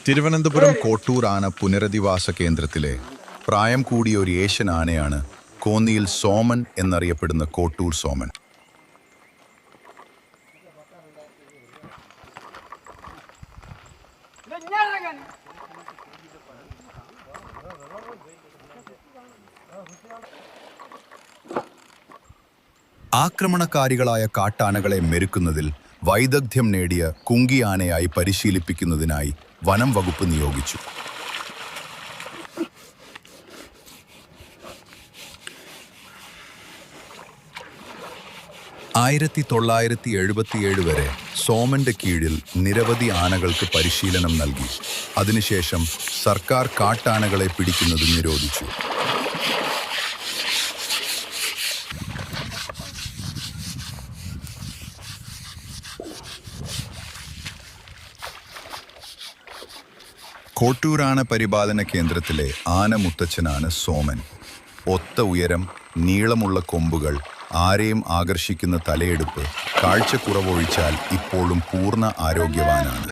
തിരുവനന്തപുരം കോട്ടൂർ ആന പുനരധിവാസ കേന്ദ്രത്തിലെ പ്രായം കൂടിയ ഒരു ഏഷ്യൻ ആനയാണ് കോന്നിയിൽ സോമൻ എന്നറിയപ്പെടുന്ന കോട്ടൂർ സോമൻ. ആക്രമണകാരികളായ കാട്ടാനകളെ മെരുക്കുന്നതിൽ വൈദഗ്ധ്യം നേടിയ കുങ്കി ആനയായി പരിശീലിപ്പിക്കുന്നതിനായി വനം വകുപ്പ് നിയോഗിച്ചു. ആയിരത്തി 1977 വരെ സോമന്റെ കീഴിൽ നിരവധി ആനകൾക്ക് പരിശീലനം നൽകി. അതിനുശേഷം സർക്കാർ കാട്ടാനകളെ പിടിക്കുന്നത് നിരോധിച്ചു. കോട്ടൂർ ആന പരിപാലന കേന്ദ്രത്തിലെ ആന മുത്തച്ഛനാണ് സോമൻ. ഒത്ത ഉയരം, നീളമുള്ള കൊമ്പുകൾ, ആരെയും ആകർഷിക്കുന്ന തലയെടുപ്പ്, കാഴ്ചക്കുറവൊഴിച്ചാൽ ഇപ്പോഴും പൂർണ്ണ ആരോഗ്യവാനാണ്.